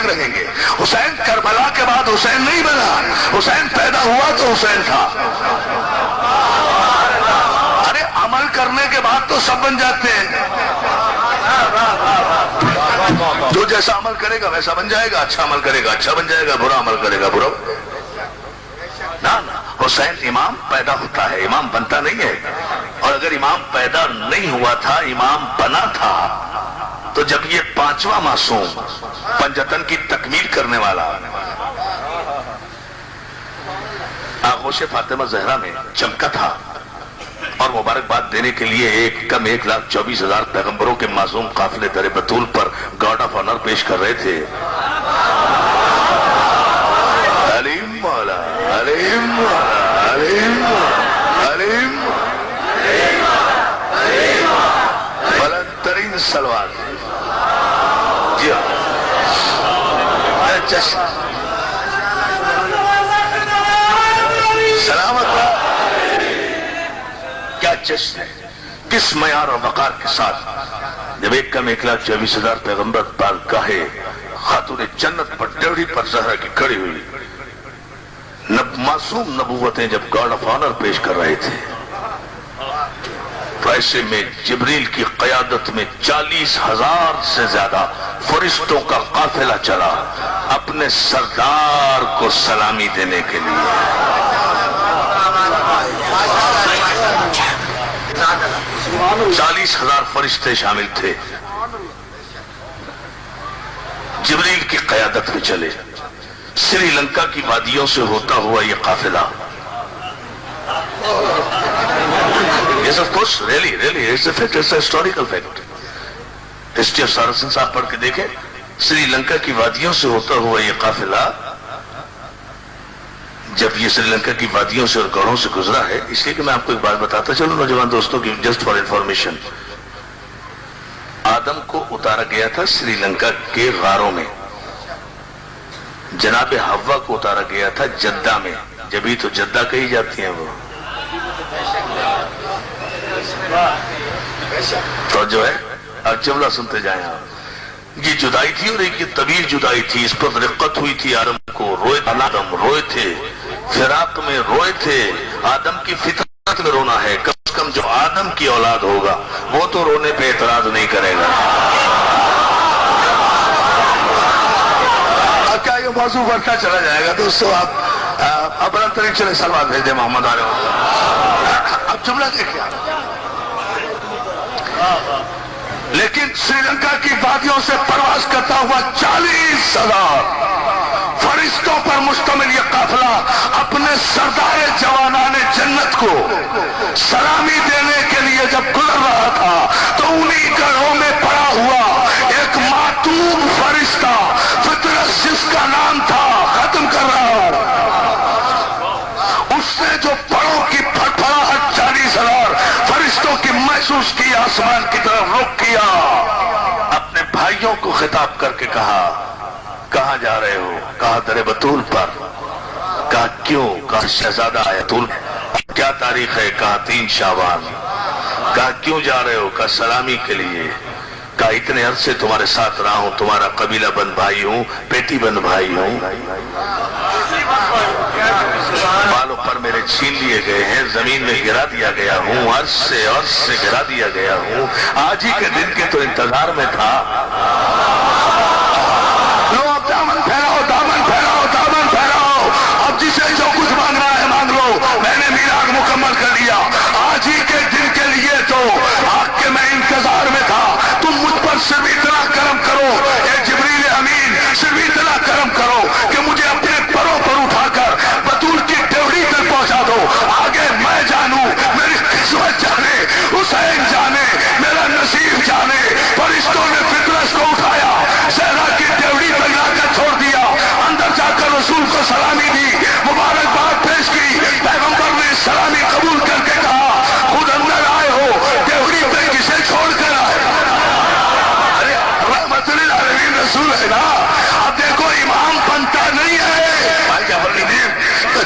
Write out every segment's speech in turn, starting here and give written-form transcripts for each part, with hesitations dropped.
الگ رہیں گے. حسین کربلا کے بعد حسین نہیں بنا، حسین پیدا ہوا تو حسین تھا. ارے عمل کرنے کے بعد تو سب بن جاتے ہیں. جو جیسا عمل کرے گا ویسا بن جائے گا. اچھا عمل کرے گا اچھا بن جائے گا، برا عمل کرے گا برا. نہ حسین امام پیدا ہوتا ہے، امام بنتا نہیں ہے. اور اگر امام پیدا نہیں ہوا تھا، امام بنا تھا، تو جب یہ پانچواں معصوم پنجتن کی تکمیل کرنے والا آغوش فاطمہ زہرا میں چمکا تھا اور مبارکباد دینے کے لیے 1,24,000 پیغمبروں کے معصوم قافلے در بطول پر گارڈ آف آنر پیش کر رہے تھے. علیم مولا علیم مولا علیم علیم بلند ترین سلوات. جی ہاں سلامت. کیا جشن ہے، کس معیار اور وقار کے ساتھ جب 1,24,000 پیغمبر بارگاہ خاتون جنت پر ڈیوڑی پر زہرا کی کھڑی ہوئی معصوم نبوتیں جب گارڈ آف آنر پیش کر رہے تھے، تو ایسے میں جبریل کی قیادت میں 40,000 سے زیادہ فرشتوں کا قافلہ چلا اپنے سردار کو سلامی دینے کے لیے. 40,000 فرشتے شامل تھے، جبریل کی قیادت میں چلے. سری لنکا کی وادیوں سے ہوتا ہوا یہ قافلہ. Yes, of course, really, it's a fact, it's a historical fact. History of سارسن صاحب پڑھ کے دیکھیں. سری لنکا کی وادیوں سے ہوتا ہوا یہ قافلہ جب یہ سری لنکا کی وادیوں سے اور گڑھوں سے گزرا ہے، اس لیے کہ میں آپ کو ایک بات بتاتا چلوں نوجوان دوستوں کی، جسٹ فار انفارمیشن. آدم کو اتارا گیا تھا سری لنکا کے غاروں میں، جناب حوا کو اتارا گیا تھا جدہ میں. جبھی تو جدہ کہی جاتی ہیں وہ تو جو ہے. اب جملہ سنتے جائیں آپ. یہ جدائی تھی اور ایک یہ طویل جدائی تھی، اس پر رقت ہوئی تھی آدم کو. آدم روئے تھے، فراق میں روئے تھے. آدم کی فطرت میں رونا ہے. کم از کم جو آدم کی اولاد ہوگا وہ تو رونے پہ اعتراض نہیں کرے گا. کیا یہ موضوع بڑھتا چلا جائے گا دوستو؟ آپ اپنا طریق چلے سلوات بھیج دیں محمد علیہ وسلم. اب جملہ دیکھیں. لیکن سری لنکا کی وادیوں سے پرواز کرتا ہوا 40,000 فرشتوں پر مشتمل یہ قافلہ اپنے سردار جوانان جنت کو سلامی دینے کے لیے جب گزر رہا تھا، تو انہی گڑھوں میں پڑا ہوا ایک معتوب فرشتہ، فطرت جس کا نام تھا، ختم کر رہا ہوں، اس نے جو پڑوں کی پھڑپڑاہٹ 40,000 فرشتوں کی محسوس کی، آسمان کی طرف رخ کیا، اپنے بھائیوں کو خطاب کر کے کہا کہاں جا رہے ہو؟ کہا در بطول پر. کہا کیوں؟ کہا شہزادہ آیا طول. کیا تاریخ ہے؟ کہا 3 شعبان. کہا کیوں جا رہے ہو؟ کہا سلامی کے لیے. کہا اتنے عرصے تمہارے ساتھ رہا ہوں، تمہارا قبیلہ بند بھائی ہوں، پیٹی بند بھائی ہوں، بالوں پر میرے چھین لیے گئے ہیں، زمین میں گرا دیا گیا ہوں، عرض سے گرا دیا گیا ہوں. آج ہی کے دن کے تو انتظار میں تھا. دامن پھیلاؤ، دامن پھیلاؤ، دامن پھیلاؤ. اب جسے جو کچھ مانگنا ہے مانگ لو، میں نے میراث مکمل کر لیا. آج ہی کے دن کے لیے تو آگ کے میں انتظار میں تھا. تم مجھ پر صرف اتنا کرم کرو، اے جبریل امین، صرف اتنا کرم کرو کہ مجھے اپنے پروں پر اٹھا کر بطول کی ڈیوڑی تک پہنچا دو. آگے میں جانوں، میری قسمت جانے، حسین جانے، میرا نصیب جانے. فرشتوں نے فطرت کو اٹھایا، زہرا کی ڈیوڑی پر لا کر چھوڑ دیا. اندر جا کر رسول کو سلامی دی، مبارکباد پیش کی. پیغمبر نے سلامی قبول کر کے کہا خود اندر آئے ہو، ڈیوڑی پہ کسے چھوڑ کر آئے؟ ارے رحمت للعالمین رسول ہے نا. اب دیکھو امام بنتا نہیں ہے. بھائی کیا بڑی دیر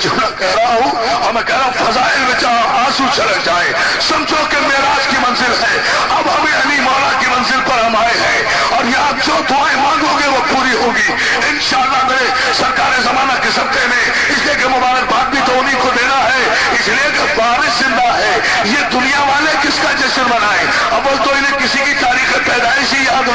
جو میں کہہ رہا ہوں، اور میں کہہ رہا ہوں فضائل میں چاہا آنسو چھلک جائے. سمجھو کہ معراج کی منزل ہے. اب ہمیں علی مولا کی منزل پر ہم آئے ہیں، اور یہاں جو دعائیں مانگو گے وہ پوری ہوگی.